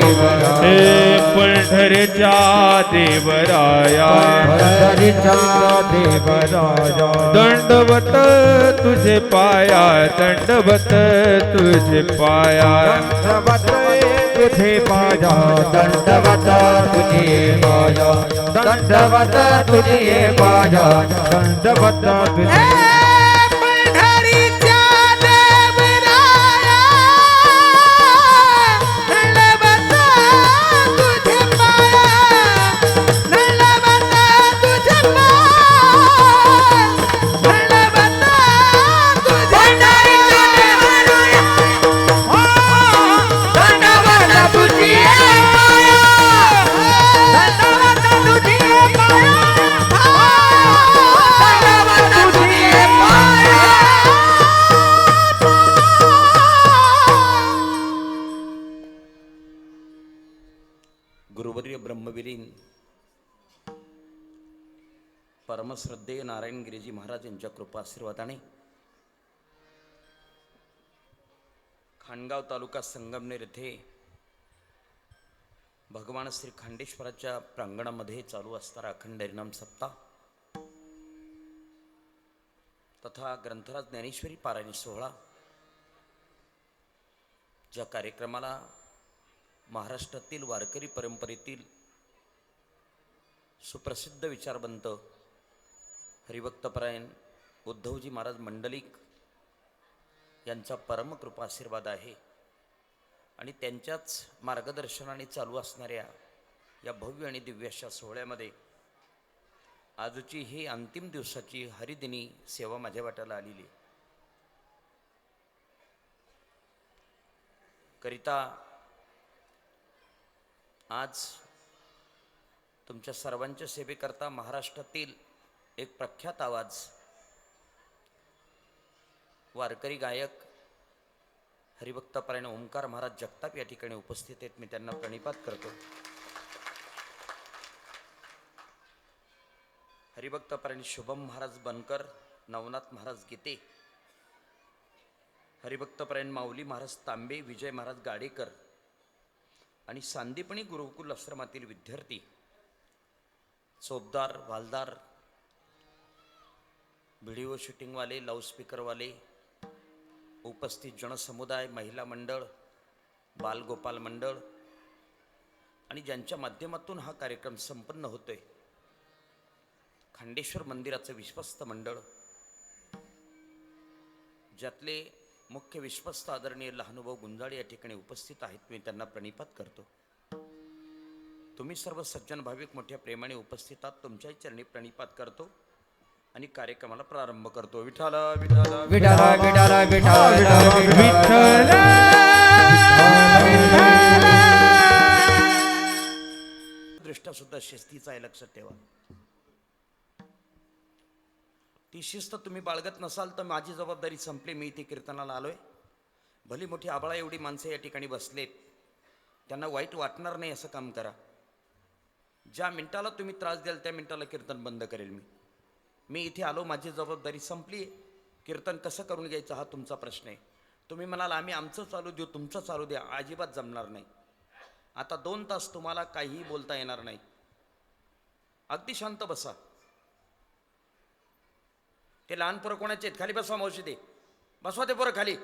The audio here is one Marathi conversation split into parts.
देवराया, पंढरीच्या देवराया, पंढरीच्या देवराया, दंडवत तुझे पाया, दंडवत तुझे पाया, दंडवत तुझे पाया, दंडवत तुझे पाया, दंडवत तुझे पाया, दंडवत तुझे गुरुवर्य ब्रह्मवीरीन परमश्रद्धेय नारायण गिरीजी महाराज यांच्या कृपा आशीर्वादाने खाणगाव तालुका संगमनेर येथे भगवान श्री खांडेश्वराच्या प्रांगणामध्ये चालू असणारा अखंड हरिनाम सप्ताह तथा ग्रंथराज ज्ञानेश्वरी पारायण सोहळा, ज्या कार्यक्रमाला महाराष्ट्रातील वारकरी परंपरेतील सुप्रसिद्ध विचारवंत हरिभक्तपरायण उद्धवजी महाराज मंडलिक यांचा परमकृपा आशीर्वाद आहे आणि त्यांच्याच मार्गदर्शनाने चालू असणाऱ्या या भव्य आणि दिव्य अशा सोहळ्यामध्ये आजची ही अंतिम दिवसाची हरिदिनी सेवा माझ्या वाट्याला आलेली करिता आज तुमच्या सर्वांच्या सेवेकरता महाराष्ट्रातील एक प्रख्यात आवाज वारकरी गायक हरिभक्तपरायण ओंकार महाराज जगताप या ठिकाणी उपस्थित आहेत. मी त्यांना प्रणिपात करतो. हरिभक्तपरायण शुभम महाराज बनकर, नवनाथ महाराज गीते, हरिभक्तपरायण माऊली महाराज तांबे, विजय महाराज गाडेकर आणि सांदीपणी गुरुकुल आश्रमातील विद्यार्थी, चोपदार, वालदार, व्हिडिओ शूटिंगवाले, लाऊडस्पीकरवाले, उपस्थित जनसमुदाय, महिला मंडळ, बालगोपाल मंडळ आणि ज्यांच्या माध्यमातून हा कार्यक्रम संपन्न होतोय, खांडेश्वर मंदिराचं विश्वस्त मंडळ, ज्यातले मुख्य विश्वस्त आदरणीय लहानुभाऊ गुंजाळे या ठिकाणी उपस्थित आहेत. मी त्यांना प्रणिपात करतो. तुम्ही सर्व सज्जन भाविक मोठ्या प्रेमाने उपस्थित आहात. तुमच्याही चरणी प्रणिपात करतो आणि कार्यक्रमाला प्रारंभ करतो. विठ्ठल विठ्ठल विठ्ठल विठ्ठल विठ्ठल विठ्ठल दृष्ट्या सुद्धा शिस्तीचा आहे, लक्षात ठेवा. ती शिस्त तुम्ही बाळगत नसाल तर माझी जबाबदारी संपली. मी इथे कीर्तनाला आलोय. भली मोठी आबाळा एवढी माणसं या ठिकाणी बसलेत, त्यांना वाईट वाटणार नाही असं काम करा. ज्या मिनिटाला तुम्ही त्रास द्याल त्या मिनिटाला कीर्तन बंद करेल. मी इथे आलो, माझी जबाबदारी संपली. कीर्तन कसं करून घ्यायचं हा तुमचा प्रश्न आहे. तुम्ही म्हणाल आम्ही आमचं चालू देऊ, तुमचं चालू द्या, अजिबात जमणार नाही. आता 2 तास तुम्हाला काहीही बोलता येणार नाही. अगदी शांत बसा. ते लहान पोरं कोणाचे आहेत? खाली बसवा मावशी, ते बसवा ते पोरं खाली.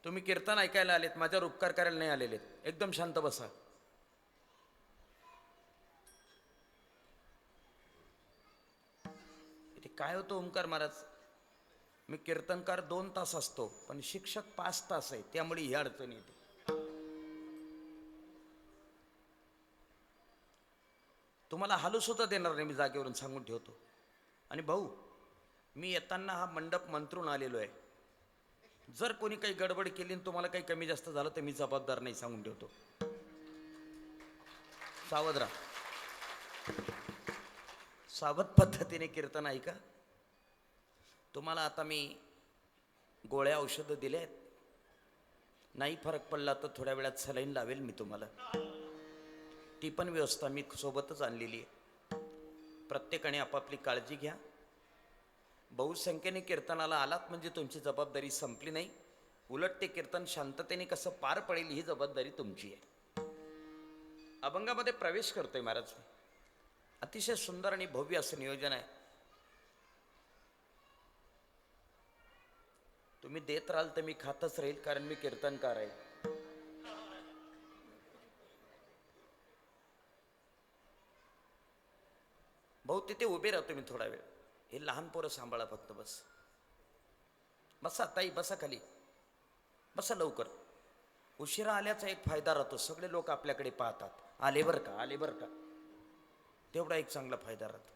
तुम्ही कीर्तन ऐकायला आलेत, माझ्यावर उपकार करायला नाही आलेलेत. एकदम शांत बसा. इथे काय होतं ओंकार महाराज, मी कीर्तनकार 2 तास असतो पण शिक्षक 5 तास आहे, त्यामुळे ही अडचण येते. तुम्हाला हालू सुद्धा देणार नाही, मी जागेवरून सांगून ठेवतो. आणि भाऊ, मी येताना हा मंडप मंत्रून आलेलो आहे. जर कोणी काही गडबड केली आणि तुम्हाला काही कमी जास्त झालं तर मी जबाबदार नाही, सांगून ठेवतो. सावध राहा. सावध पद्धतीने कीर्तन ऐका. तुम्हाला आता मी गोळ्या औषधं दिलेत, नाही फरक पडला तर थोड्या वेळात सलाईन लावेल मी तुम्हाला. ती पण व्यवस्था मी सोबतच आणलेली आहे. प्रत्येकाने आपापली काळजी घ्या. बहुसंख्येने कीर्तनाला आलात म्हणजे तुमची जबाबदारी संपली नाही. उलट ते कीर्तन शांततेने कसं पार पडेल ही जबाबदारी तुमची आहे. अभंगामध्ये प्रवेश करतोय महाराज. अतिशय सुंदर आणि भव्य असं नियोजन आहे. तुम्ही देत राहाल तर मी खातच राहील, कारण मी कीर्तनकार आहे. भाऊ तिथे उभे राहतो मी थोडा वेळ. हे लहान पोरं सांभाळा फक्त. बस बसा ताई, बसा खाली, बसा लवकर. उशिरा आल्याचा एक फायदा राहतो, सगळे लोक आपल्याकडे पाहतात. आले बरं का, आले बरं का, तेवढा एक चांगला फायदा राहतो.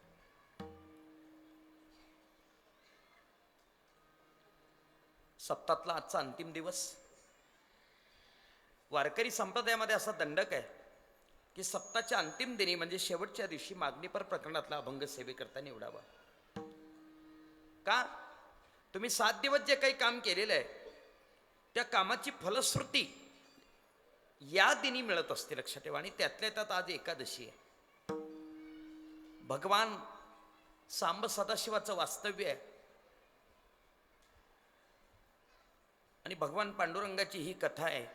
सप्तातला आजचा अंतिम दिवस. वारकरी संप्रदायामध्ये असा दंडक आहे की सप्ताच्या अंतिम दिनी म्हणजे शेवटच्या दिवशी मागणीपर प्रकरणातला अभंग सेवेकरता निवडावा. का? तुम्ही 7 दिवस जे काही काम केलेलं आहे त्या कामाची फलश्रुती या दिनी मिळत असते, लक्षात ठेवा. आणि त्यातल्या त्यात आज एकादशी आहे. भगवान सांब सदाशिवाचं वास्तव्य आहे आणि भगवान पांडुरंगाची ही कथा आहे.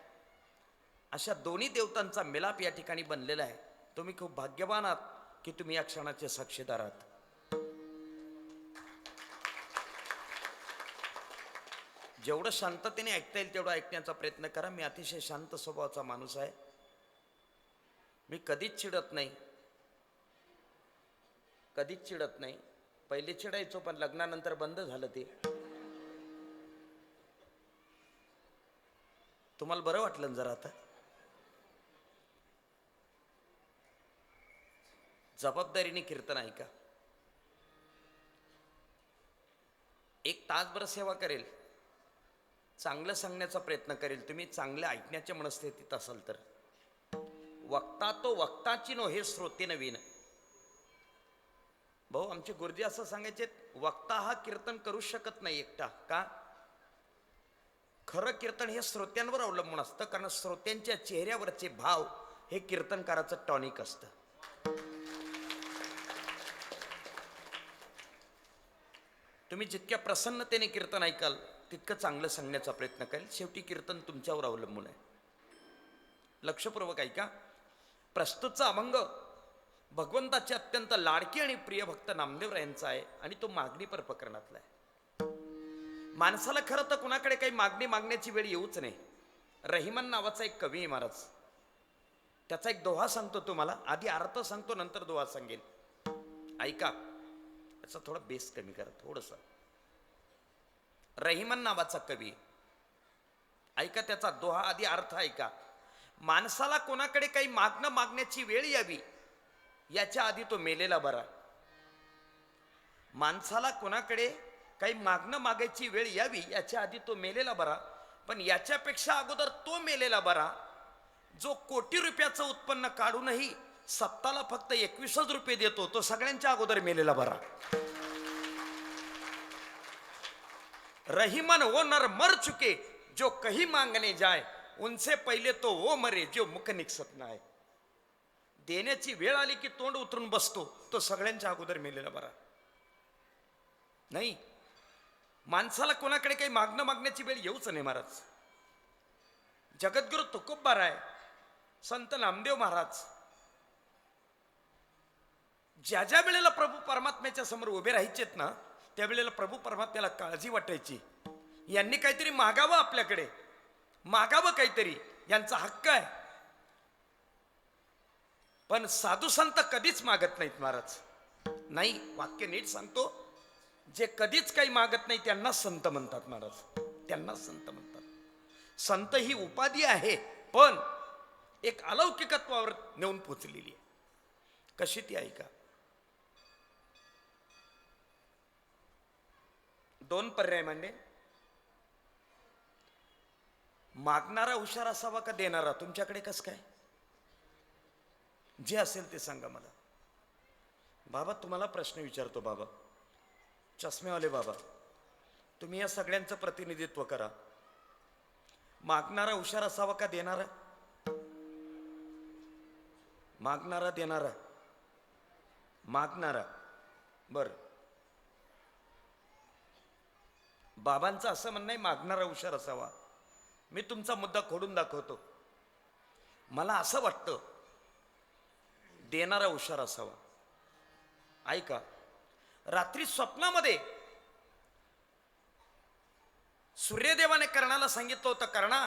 अशा दोन्ही देवतांचा मिलाप या ठिकाणी बनलेला आहे. तुम्ही खूप भाग्यवान आहात की तुम्ही या क्षणाचे साक्षीदार आहात. जेवढं शांततेने ऐकता येईल तेवढं ऐकण्याचा प्रयत्न करा. मी अतिशय शांत स्वभावाचा माणूस आहे. मी कधीच चिडत नाही, कधीच चिडत नाही. पहिले चिडायचो पण लग्नानंतर बंद झालं ते. तुम्हाला बरं वाटलं जरा आता? जबाबदारीने कीर्तन ऐका. 1 तासभर सेवा करेल, चांगलं सांगण्याचा प्रयत्न करेल. तुम्ही चांगलं ऐकण्याच्या मनस्थितीत असाल तर. वक्ता तो वक्ताची नो, हे श्रोते नवीन. भाऊ आमचे गुरुजी असं सांगायचे, वक्ता हा कीर्तन करू शकत नाही एकटा. का? खरं कीर्तन हे श्रोत्यांवर अवलंबून असतं, कारण श्रोत्यांच्या चेहऱ्यावरचे भाव हे कीर्तनकाराचं टॉनिक असतं. तुम्ही जितक्या प्रसन्नतेने कीर्तन ऐकाल तितकं चांगलं सांगण्याचा प्रयत्न करेल. शेवटी कीर्तन तुमच्यावर अवलंबून आहे. लक्षपूर्वक ऐका. प्रस्तुतचा अभंग भगवंताचे अत्यंत लाडके आणि प्रिय भक्त नामदेवरायांचा आहे आणि तो मागणीपर प्रकरणातला आहे. माणसाला खरं तर कुणाकडे काही मागणी मागण्याची वेळ येऊच नाही. रहिमन नावाचा एक कवी आहे महाराज, त्याचा एक दोहा सांगतो तुम्हाला. आधी अर्थ सांगतो, नंतर दोहा सांगेल. ऐका. याचा थोडा बेस कमी करा थोडस. रहिमन नावाचा कवी, ऐका त्याचा दोहा, आधी अर्थ ऐका. माणसाला कोणाकडे काही मागण्याची वेळ यावी याच्या आधी तो मेलेला बरा. माणसाला कोणाकडे काही मागायची वेळ यावी याच्या आधी तो मेलेला बरा. पण याच्यापेक्षा अगोदर तो मेलेला बरा जो कोटी रुपयाचं उत्पन्न काढूनही सत्ताला फक्त 21 रुपये देतो, तो सगळ्यांच्या अगोदर मेलेला बरा. रहीमन वो नर मर चुके जो कहीं मांगने जाए, उनसे पहिले तो वो मरे जो मुख निकसत नाही. देण्याची वेळ आली की तोंड उतरून बसतो, तो सगळ्यांच्या अगोदर मेलेला बरा. नाही, माणसाला कोणाकडे काही मागण्याची वेळ येऊच नाही महाराज. जगद्गुरु तुकोबाराय, संत नामदेव महाराज ज्या ज्या वेळेला प्रभू परमात्म्याच्या समोर उभे राहायचेत ना, त्यावेळेला प्रभू परमात्म्याला काळजी वाटायची. यांनी काहीतरी मागावं, आपल्याकडे मागावं काहीतरी, यांचा हक्क आहे. पण साधू संत कधीच मागत नाहीत महाराज. नाही, वाक्य नीट सांगतो, जे कधीच काही मागत नाही त्यांना संत म्हणतात महाराज. त्यांना संत म्हणतात. संत ही उपाधी आहे, पण एक अलौकिकत्वावर नेऊन पोचलेली आहे. कशी ती ऐका. 2 पर्याय मांडे. मागणारा हुशार असावा का देणारा? तुमच्याकडे कसं काय? जे असेल ते सांगा मला. बाबा तुम्हाला प्रश्न विचारतो. बाबा चष्मेवाले बाबा, तुम्ही या सगळ्यांचं प्रतिनिधित्व करा. मागणारा हुशार असावा का देणारा? मागणारा देणारा? मागणारा. बर, बाबांचं असं म्हणणं आहे मागणारा हुशार असावा. मी तुमचा मुद्दा खोडून दाखवतो. मला असं वाटतं देणारा हुशार असावा. ऐका, रात्री स्वप्नामध्ये सूर्यदेवाने कर्णाला सांगितलं होतं, कर्णा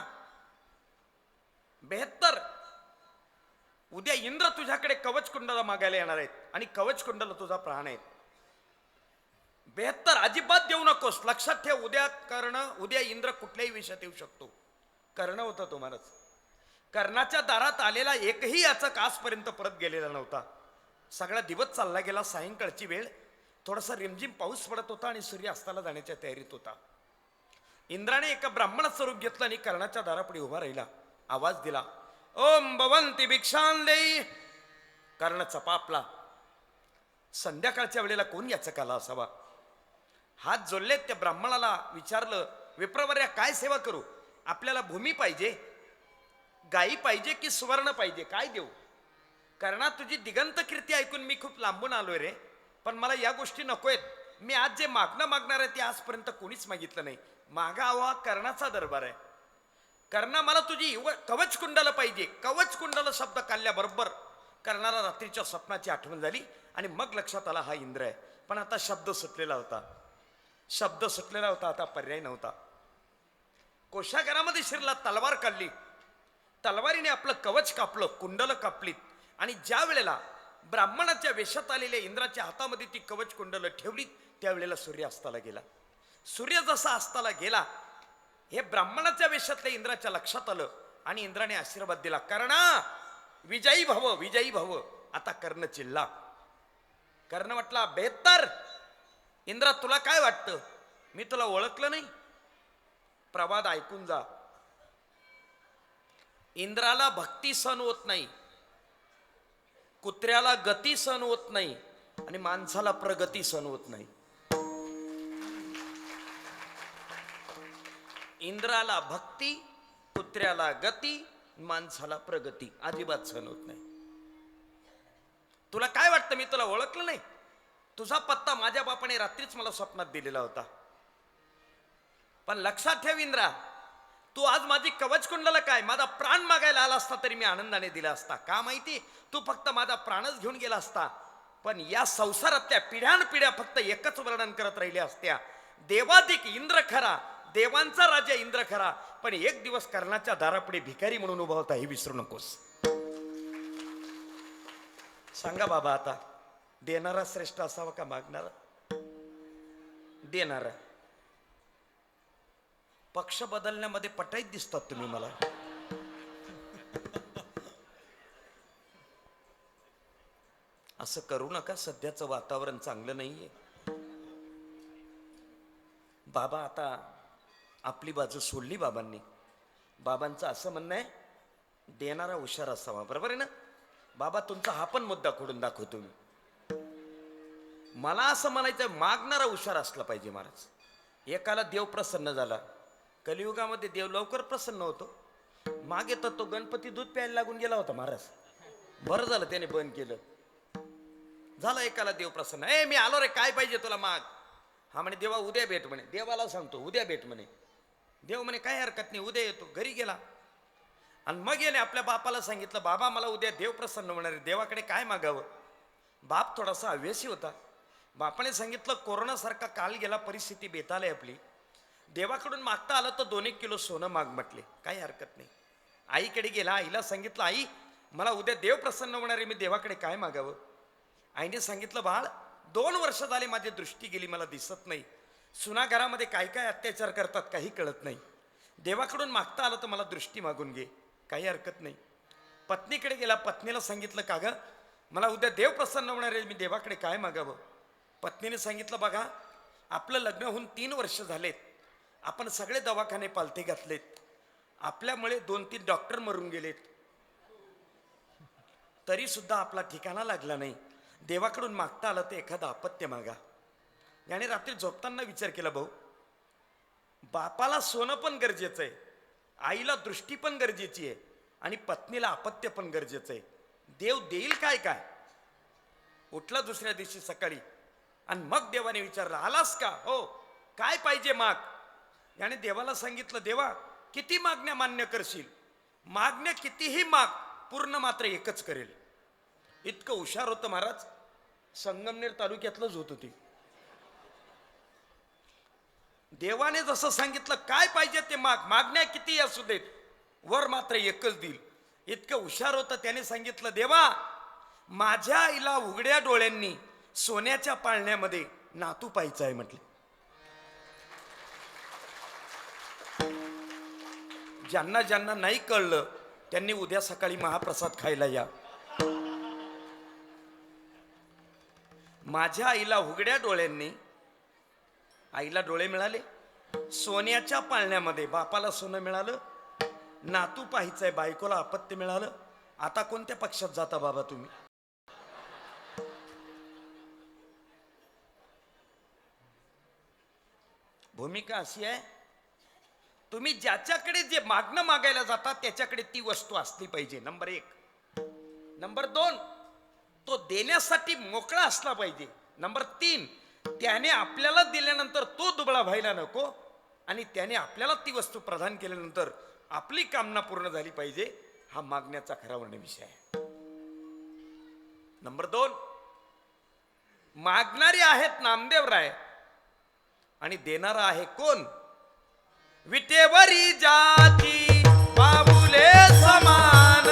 72 उद्या इंद्र तुझ्याकडे कवच कुंडला मागायला येणार आहेत आणि कवच कुंडल तुझा प्राण आहे. 72 अजिबात देऊ नकोस. लक्षात ठेव, उद्या इंद्र कुठल्याही विषयात येऊ शकतो. कर्ण होता तुम्हालाच. कर्णाच्या दारात आलेला एकही याचक आजपर्यंत परत गेलेला नव्हता. सगळा दिवस चालला गेला. सायंकाळची वेळ, थोडासा रिमझिम पाऊस पडत होता आणि सूर्य अस्ताला जाण्याच्या तयारीत होता. इंद्राने एका ब्राह्मणाचं रूप घेतलं आणि कर्णाच्या दारापुढे उभा राहिला. आवाज दिला, ओम भवंती भिक्षां देई. कर्ण चपापला. संध्याकाळच्या वेळेला कोण याचकाला असावा? हात जोडले. त्या ब्राह्मणाला विचारलं, विप्रवर्या काय सेवा करू? आपल्याला भूमी पाहिजे, गायी पाहिजे की सुवर्ण पाहिजे? काय देऊ? कर्णा तुझी दिगंत कीर्ती ऐकून मी खूप लांबून आलोय रे, पण मला या गोष्टी नकोयत. मी आज जे मागणार आहे ते आजपर्यंत कोणीच मागितलं नाही. मागावा कर्णाचा दरबार आहे. कर्णा मला तुझी कवच कुंडल पाहिजे. कवच कुंडल शब्द काढल्याबरोबर कर्णाला रात्रीच्या स्वप्नाची आठवण झाली आणि मग लक्षात आला हा इंद्र आहे. पण आता शब्द सुटलेला होता. आता पर्याय नव्हता. कोशागारामध्ये शिरला, तलवार काढली. तलवारीने आपलं कवच कापलं, कुंडल कापलीत आणि ज्या वेळेला ब्राह्मणाच्या वेशात आलेल्या इंद्राच्या हातामध्ये ती कवच कुंडल ठेवली, त्यावेळेला सूर्य अस्ताला गेला. सूर्य जसा अस्ताला गेला, हे ब्राह्मणाच्या वेशातल्या इंद्राच्या लक्षात आलं आणि इंद्राने आशीर्वाद दिला, कर्णा विजयी भव, विजयी भव. आता कर्ण चिल्ला. कर्ण म्हटला, 72 इंद्रा तुला काय वाटतं? मी तुला ओळखलं नाही? प्रवाद ऐकून जा. इंद्राला भक्ती सहन होत नाही, कुत्र्याला गती सहन होत नाही आणि माणसाला प्रगती सहन होत नाही. इंद्राला भक्ती, कुत्र्याला गती, माणसाला प्रगती अजिबात सहन होत नाही. तुला काय वाटतं मी तुला ओळखलं नाही? तुझा पत्ता माझ्या बापाने रात्रीच मला स्वप्नात दिलेला होता. पण लक्षात ठेव इंद्रा, तू आज माझी कवच कुंडला काय, माझा प्राण मागायला आला असता तरी मी आनंदाने दिला असता. का माहिती? तू फक्त माझा प्राणच घेऊन गेला असता. पण या संसारातल्या पिढ्यानपिढ्या फक्त एकच वर्णन करत राहिल्या असत्या, देवाधिक इंद्र खरा, देवांचा राजा इंद्र खरा. पण एक दिवस कर्णाच्या दारापुढे भिकारी म्हणून उभा होता, हे विसरू नकोस. सांगा बाबा, आता देणारा श्रेष्ठ असावा का मागणारा? देणारा. पक्ष बदलण्यामध्ये पटाईत दिसतात तुम्ही मला. असं करू नका, सध्याचं वातावरण चांगलं नाहीये. बाबा आता आपली बाजू सोडली बाबांनी. बाबांचं असं म्हणणं आहे देणारा हुशार असावा. बरोबर आहे ना? बाबा तुमचा हा पण मुद्दा खोडून दाखवतो मी. मला असं म्हणायचं मागणारा हुशार असला पाहिजे महाराज. एकाला देव प्रसन्न झाला. कलियुगामध्ये देव लवकर प्रसन्न होतो. मागे तर तो गणपती दूध प्यायला लागून गेला होता महाराज. बरं झालं त्याने बंद केलं. झालं एकाला देव प्रसन्न. ए मी आलो रे, काय पाहिजे तुला माग. हा म्हणे देवा उद्या भेट म्हणे. देवाला सांगतो उद्या भेट म्हणे. देव म्हणे काय हरकत नाही, उद्या येतो. घरी गेला आणि मग याने आपल्या बापाला सांगितलं, बाबा मला उद्या देव प्रसन्न होणार आहे, देवाकडे काय मागावं. बाप थोडासा हवेशी होता. बापाने सांगितलं कोरोनासारखा काल गेला, परिस्थिती बेताल आहे आपली, देवाकडून मागता आलं तर 2-1 किलो सोनं माग म्हटले. काही हरकत नाही. आईकडे गेला. आईला सांगितलं, आई मला उद्या देव प्रसन्न होणार आहे, मी देवाकडे काय मागावं. आईने सांगितलं, बाळ 2 वर्ष झाले माझी दृष्टी गेली, मला दिसत नाही. सुना घरामध्ये काय काय अत्याचार करतात काही कळत नाही. देवाकडून मागता आलं तर मला दृष्टी मागून घे. काही हरकत नाही. पत्नीकडे गेला. पत्नीला सांगितलं, का ग मला उद्या देव प्रसन्न होणार आहे, मी देवाकडे काय मागावं. पत्नीने सांगितलं, बघा आपलं लग्न होऊन 3 वर्ष झालेत, आपण सगळे दवाखाने पालथे घातलेत, आपल्यामुळे 2-3 डॉक्टर मरून गेलेत, तरी सुद्धा आपला ठिकाणा लागला नाही. देवाकडून मागता आलं तर एखादं अपत्य मागा. याने रात्री झोपताना विचार केला, भाऊ बापाला सोनं पण गरजेचं आहे, आईला दृष्टी पण गरजेची आहे आणि पत्नीला अपत्य पण गरजेचं आहे. देव देईल काय काय. उठला दुसऱ्या दिवशी सकाळी आणि मग देवाने विचारलं, आलास का? हो. काय पाहिजे माग. याने देवाला सांगितलं, देवा किती मागण्या मान्य करशील? मागण्या कितीही माग, पूर्ण मात्र एकच करेल. इतकं हुशार होतं महाराज. संगमनेर तालुक्यातलंच होतं ते. देवाने जसं सांगितलं काय पाहिजे ते माग, मागण्या किती असू देत, वर मात्र एकच देईल. इतकं हुशार होतं. त्याने सांगितलं, देवा माझ्या आईला उघड्या डोळ्यांनी सोन्याच्या पाळण्यामध्ये नातू पाहायचं आहे म्हटलं. ज्यांना ज्यांना नाही कळलं त्यांनी उद्या सकाळी महाप्रसाद खायला या. माझ्या आईला उघड्या डोळ्यांनी, आईला डोळे मिळाले, सोन्याच्या पाळण्यामध्ये बापाला सोनं मिळालं, नातू पाहायचंय, बायकोला अपत्य मिळालं. आता कोणत्या पक्षात जाता बाबा तुम्ही? भूमिका अशी आहे, तुम्ही ज्याच्याकडे जे मागणं मागायला जातात त्याच्याकडे ती वस्तू असली पाहिजे. नंबर 1. नंबर 2, तो देण्यासाठी मोकळा असला पाहिजे. नंबर 3, त्याने आपल्याला दिल्यानंतर तो दुबळा व्हायला नको आणि त्याने आपल्याला ती वस्तू प्रदान केल्यानंतर आपली कामना पूर्ण झाली पाहिजे. हा मागण्याचा खरा वर्ण विषय आहे. नंबर 2, मागणारे आहेत नामदेवराय आणि देणारा आहे कोण? विटेवरी जाती पाऊले समान,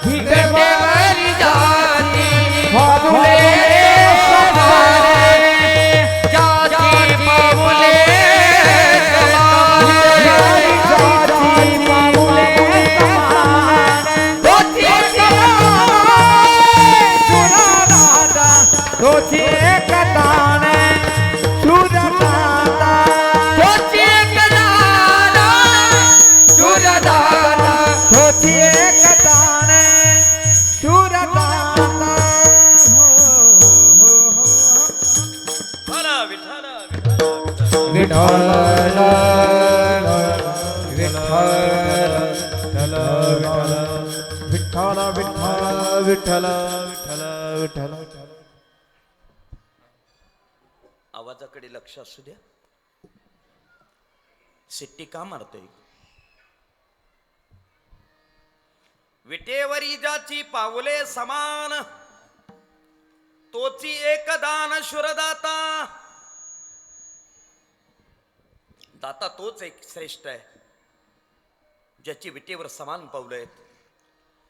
विटेवरी जाती पाऊले समान, जाती पाऊले तोची एक दान सुरदाता, तोची एक दान सुरदाता, तोची एक दान सुरदाता. विठ्ठल विठ्ठल विठ्ठल विठ्ठल विठ्ठल विठ्ठल विठ्ठल. आवाजाकडे लक्ष असू द्या. सिट्टी का मारतोय? विटेवरी जाची पावले समान, तोची एक दान शुरदाता. दाता तोच एक श्रेष्ठ आहे ज्याची विटेवर समान पावलं आहेत.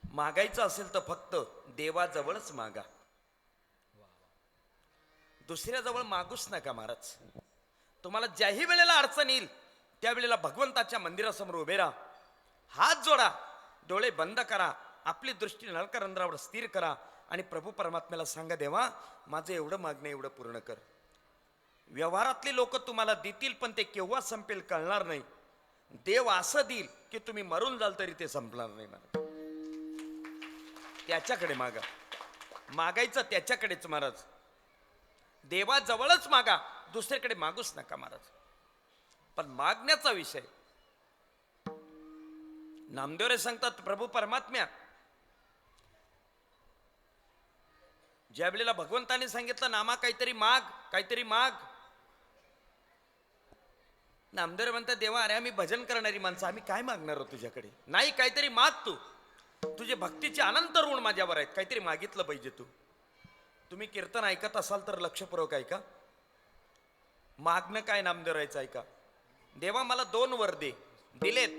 मागायचं असेल तर फक्त देवाजवळच मागा, दुसऱ्याजवळ मागूच नका महाराज. तुम्हाला ज्याही वेळेला अडचण येईल त्यावेळेला भगवंताच्या मंदिरासमोर उभे राहा, हात जोडा, डोळे बंद करा, आपली दृष्टी नरकरंध्रावर स्थिर करा आणि प्रभू परमात्म्याला सांगा, देवा माझं एवढं मागणं एवढं पूर्ण कर. व्यवहारातली लोक तुम्हाला देतील पण ते केव्हा संपेल कळणार नाही. देव असं देईल की तुम्ही मरून जाल तरी ते संपणार नाही. महाराज त्याच्याकडे मागा, मागायचं त्याच्याकडेच महाराज. देवाजवळच मागा, दुसरीकडे मागूच नका महाराज. पण मागण्याचा विषय नामदेवरे सांगतात, प्रभू परमात्म्या ज्या वेळेला भगवंताने सांगितलं नामा काहीतरी माग, काहीतरी माग, नामदेव म्हणतात, देवा अरे आम्ही भजन करणारी माणसं, आम्ही काय मागणार आहोत तुझ्याकडे? नाही, काहीतरी माग तू, तुझे भक्तीचे अनंत ऋण माझ्यावर आहेत, काहीतरी मागितलं पाहिजे तू. तुम्ही कीर्तन ऐकत असाल तर लक्षपूर्वक ऐका. मागणं काय नामदेवरायचं ऐका. देवा मला 2 वर दे, दिलेत,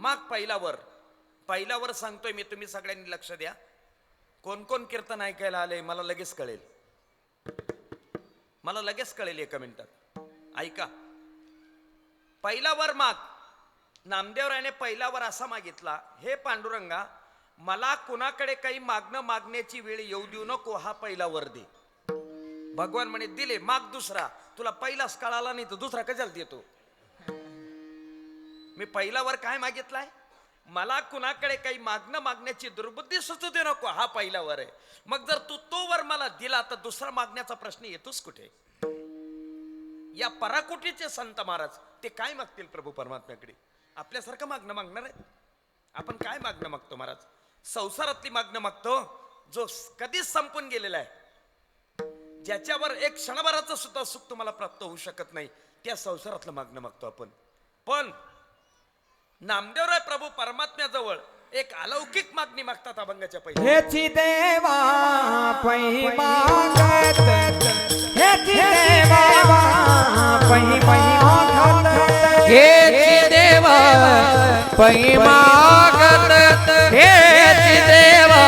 माग पहिला वर. पहिला वर सांगतोय मी, तुम्ही सगळ्यांनी लक्ष द्या. कोण कोण कीर्तन ऐकायला आले मला लगेच कळेल, मला लगेच कळेल 1 मिनिटात. ऐका. पहिला वर माग. नामदेवरायने पहिला वर असा मागितला, हे पांडुरंगा मला कुणाकडे काही मागणं मागण्याची वेळ येऊ देऊ नको, हा पहिला वर दे. भगवान म्हणे दिले, माग दुसरा. तुला पहिलाच कळाला नाही तर दुसरा कशाला देतो? मी पहिला वर काय मागितलाय? मला कुणाकडे काही मागणं मागण्याची दुर्बुद्धी सुचू दे नको, हा पहिला वर आहे. मग जर तू तो वर मला दिला तर दुसरा मागण्याचा प्रश्न येतोच कुठे? या पराकोटीचे संत महाराज ते काय मागतील प्रभू परमात्म्याकडे? आपल्यासारखं मागणं मागणार आहे? आपण काय मागणं मागतो महाराज? संसारातली मागणं मागतो जो कधीच संपून गेलेला आहे, ज्याच्यावर एक क्षणभराचं सुद्धा सुख तुम्हाला प्राप्त होऊ शकत नाही. त्या संसारातलं मागणं मागतो आपण. पण नामदेवराय प्रभू परमात्म्याजवळ एक अलौकिक मागणी मागतात अभंगाच्या पहिले. हेची देवा पै मागत, हेची देवा पै मागत, हेची देवा पै मागत, हेची देवा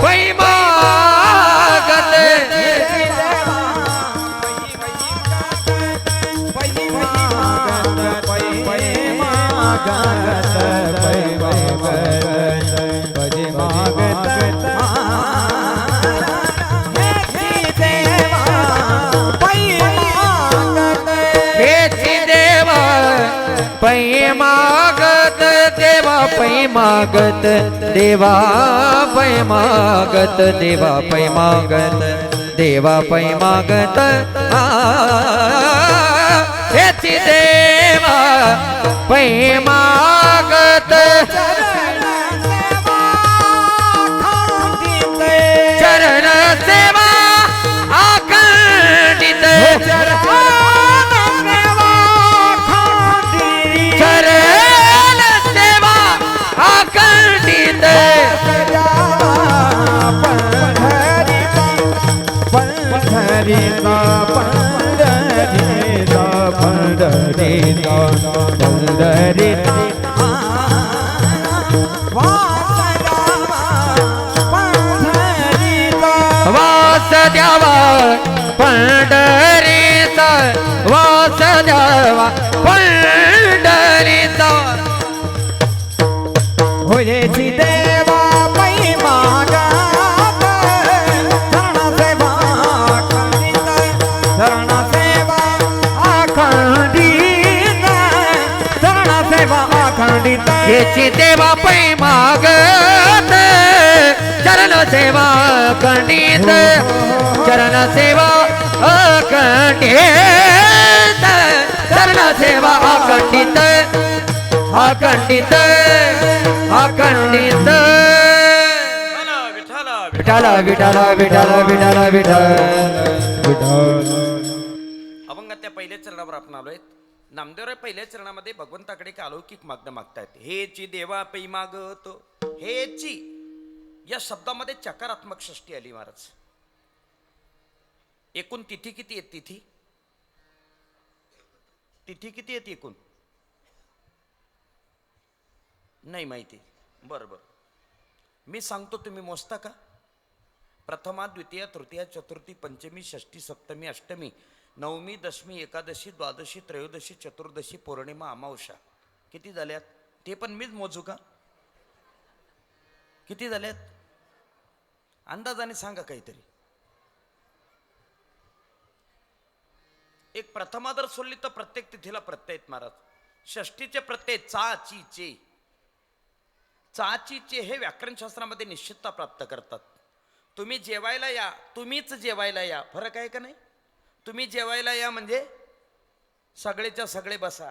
पै मागत, हेची देवा पै मागत, पै मागत, पै मागत, पै मागत. हेची देवा पै मागत, हेची देवा पै मागत, देवा पै मागत, देवा पै मागत, देवा पै मागत, देवा पै मागत, हेची देवा पै मागत, चरण सेवा अखंडित, चरण सेवा अखंडित, पंढरीचा पंढरीचा पंढरीचा पंढरीचा वास द्यावा पंढरीचा, वास द्यावा पंढरीचा, होयची देवा पै मागत, शरण सेवा अखंडित, शरण सेवा अखंडित, शरण सेवा अखंडित. हेची देवा पै मागत, चरण सेवा अखंडित, चरण सेवा अखंडित, चरण सेवा अखंडित, अखंडित, अखंडित. विठाला, विठाला. विठाला विठाला विठाला विठाला विठाल. अभंगात त्या पहिल्या चरणावर आपण आलोय. नामदेवराय पहिल्या चरणामध्ये भगवंताकडे एक अलौकिक मागणं मागतायत. हेची देवा पै मागत, हेची या शब्दामध्ये चकारात्मक षष्टी आली महाराज. एकूण तिथी किती आहेत? तिथी तिथी किती आहेत एकूण? नाही माहिती. बरं बरं, मी सांगतो, तुम्ही मोजता का? प्रथमा, द्वितीया, तृतीया, चतुर्थी, पंचमी, षष्ठी, सप्तमी, अष्टमी, नवमी, दशमी, एकादशी, द्वादशी, त्रयोदशी, चतुर्दशी, पौर्णिमा, अमावस्या. किती झाल्यात ते पण मीच मोजू का? किती झाल्यात अंदाजाने सांगा काहीतरी. एक प्रथमा जर सोडली तर प्रत्येक तिथीला प्रत्यय आहेत महाराज. षष्टीचे प्रत्यय चा, ची, चे. चा, ची, चे हे व्याकरणशास्त्रामध्ये निश्चितता प्राप्त करतात. तुम्ही जेवायला या, तुम्हीच जेवायला या, फरक आहे का नाही? तुम्ही जेवायला या म्हणजे सगळेच्या सगळे बसा.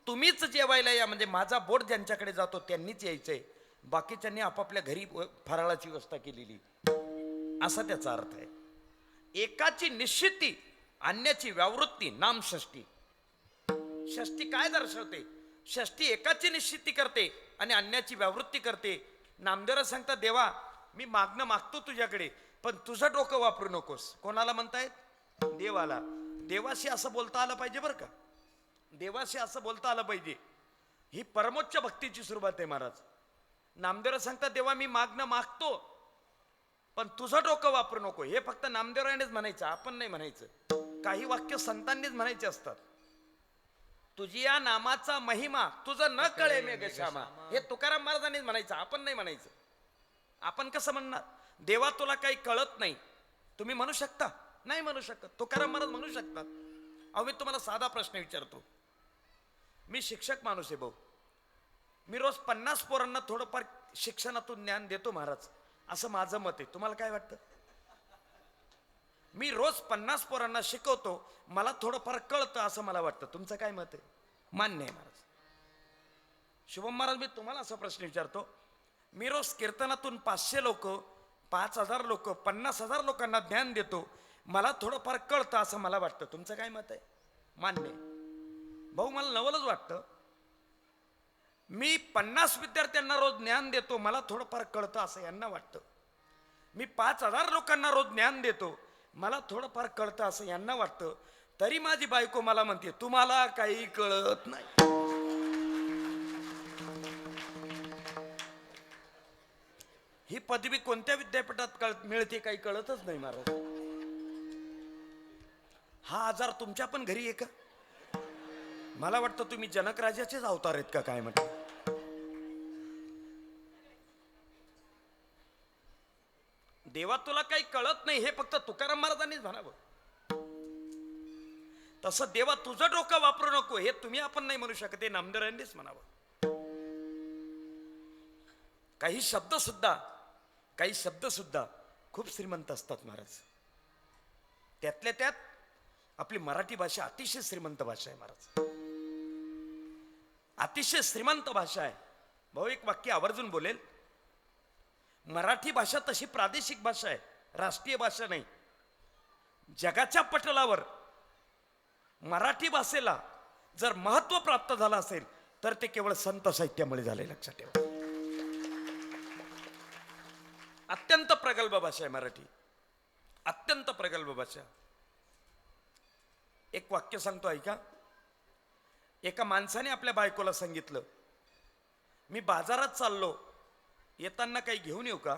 तुम्हीच जेवायला या म्हणजे माझा बोट ज्यांच्याकडे जातो त्यांनीच यायचंय, बाकीच्यांनी आपापल्या घरी फराळाची व्यवस्था केलेली, असा त्याचा अर्थ आहे. एकाची निश्चिती, अन्याची व्यावृत्ती, नाम षष्टी. षष्टी काय दर्शवते? षष्टी एकाची निश्चिती करते आणि अन्याची व्यावृत्ती करते. नामदेवराय सांगतात, देवा मी मागणं मागतो तुझ्याकडे, पण तुझं डोकं वापरू नकोस. कोणाला म्हणतायत? देवाला. देवाशी असं बोलता आलं पाहिजे बरं का, देवाशी असं बोलता आलं पाहिजे. ही परमोच्च भक्तीची सुरुवात आहे महाराज. नामदेवराय सांगतात, देवा मी मागणं मागतो, पण तुझं डोकं वापरू नको. हे फक्त नामदेवरायानेच म्हणायचं, आपण नाही म्हणायचं. काही वाक्य संतांनीच म्हणायचे असतात. तुझी या नामाचा महिमा तुझं न कळे मेघ श्यामा, हे तुकाराम महाराजांनीच म्हणायचं, आपण नाही म्हणायचं. आपण कसं म्हणणार? देवा तुला काही कळत नाही, तुम्ही म्हणू शकता? नाही म्हणू शकत. तुकाराम महाराज म्हणू शकतात. अहो मी तुम्हाला साधा प्रश्न विचारतो. मी शिक्षक माणूस आहे भाऊ, मी रोज 50 पोरांना थोडंफार शिक्षणातून ज्ञान देतो महाराज, असं माझं मत आहे. तुम्हाला काय वाटतं? मी रोज 50 पोरांना शिकवतो, मला थोडंफार कळतं असं मला वाटतं. तुमचं काय मत आहे? मान्य आहे महाराज. शुभम महाराज, मी तुम्हाला असा प्रश्न विचारतो. मी रोज कीर्तनातून 500 लोक, 5000 लोक, 50,000 लोकांना ज्ञान देतो, मला थोडंफार कळतं असं मला वाटतं. तुमचं काय मत आहे? मान्य आहे. भाऊ मला नवलच वाटतं. मी 50 विद्यार्थ्यांना रोज ज्ञान देतो, मला थोडंफार कळतं असं यांना वाटतं. मी 5000 लोकांना रोज ज्ञान देतो, मला थोडंफार कळतं असं यांना वाटतं. तरी माझी बायको मला म्हणते तुम्हाला काही कळत नाही. ही पदवी कोणत्या विद्यापीठात मिळते काही कळतच नाही महाराज. हा आजार तुमच्या पण घरी आहे का? मला वाटतं तुम्ही जनक राजाचेच अवतार आहेत का काय म्हटलं. देवा तुला काही कळत नाही हे फक्त तुकाराम महाराजांनीच म्हणावं. तसं देवा तुझं डोकं वापरू नको हे तुम्ही आपण नाही म्हणू शकत, हे नामदेवांनीच म्हणावं. काही शब्द सुद्धा खूप श्रीमंत असतात महाराज. त्यातल्या त्यात आपली मराठी भाषा अतिशय श्रीमंत भाषा आहे महाराज, अतिशय श्रीमंत भाषा आहे. भाऊ एक वाक्य आवर्जून बोलेल. मराठी भाषा तशी प्रादेशिक भाषा आहे, राष्ट्रीय भाषा नाही. जगाच्या पटलावर मराठी भाषेला जर महत्व प्राप्त झालं असेल तर ते केवळ संत साहित्यामुळे झाले, लक्षात ठेवा. अत्यंत प्रगल्भ भाषा आहे मराठी, अत्यंत प्रगल्भ भाषा. एक वाक्य सांगतो ऐका. एका माणसाने आपल्या बायकोला सांगितलं मी बाजारात चाललो, येताना काही घेऊन येऊ का?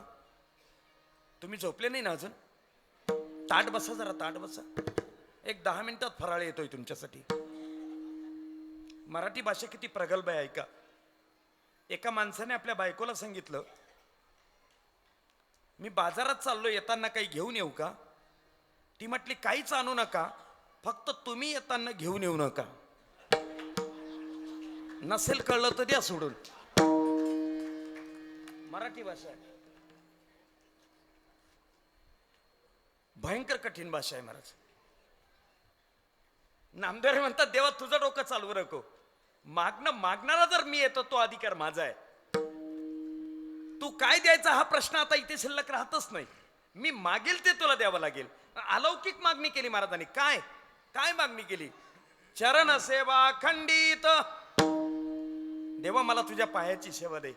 तुम्ही झोपले नाही ना अजून? ताट बसा जरा, ताट बसा, एक 10 मिनिटात फराळ येतोय तुमच्यासाठी. मराठी भाषा किती प्रगल्भ आहे ऐका. एका माणसाने आपल्या बायकोला सांगितलं मी बाजारात चाललो, येताना काही घेऊन येऊ का? ती म्हटली काहीच आणू नका, फक्त तुम्ही येताना घेऊन येऊ नका. नसेल कळलं तर द्या सोडून. मराठी भाषा आहे, भयंकर कठीण भाषा आहे महाराज. नामदेव म्हणतात देवा तुझं डोकं चालवू नको, मागणारा जर मी येतो तो अधिकार माझा आहे. तू काय द्यायचा हा प्रश्न आता इथे शिल्लक राहतच नाही. मी मागेल ते तुला द्यावं लागेल. अलौकिक मागणी केली महाराजांनी. काय काय मागणी केली? चरण सेवा खंडित. देवा मला तुझ्या पायाची सेवा दे.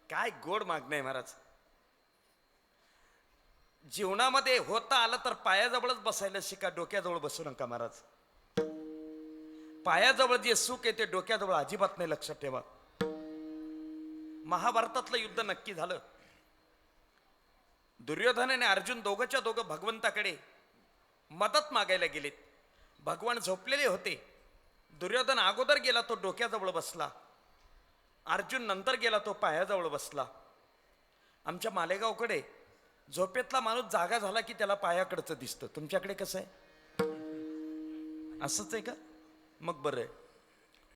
काय गोड मागणं आहे महाराज. जीवनामध्ये होता आलं तर पायाजवळच बसायला शिका, डोक्याजवळ बसू नका महाराज. पायाजवळ जे सुख आहे ते डोक्याजवळ अजिबात नाही, लक्षात ठेवा. महाभारतातलं युद्ध नक्की झालं. दुर्योधन आणि अर्जुन दोघंच्या दोघं भगवंताकडे मदत मागायला गेलेत. भगवान झोपलेले होते. दुर्योधन अगोदर गेला, तो डोक्याजवळ बसला. अर्जुन नंतर गेला, तो पायाजवळ बसला. आमच्या मालेगावकडे झोपेतला माणूस जागा झाला की त्याला पायाकडचं दिसतं. तुमच्याकडे कसं आहे? असंच आहे का? मग बरं आहे.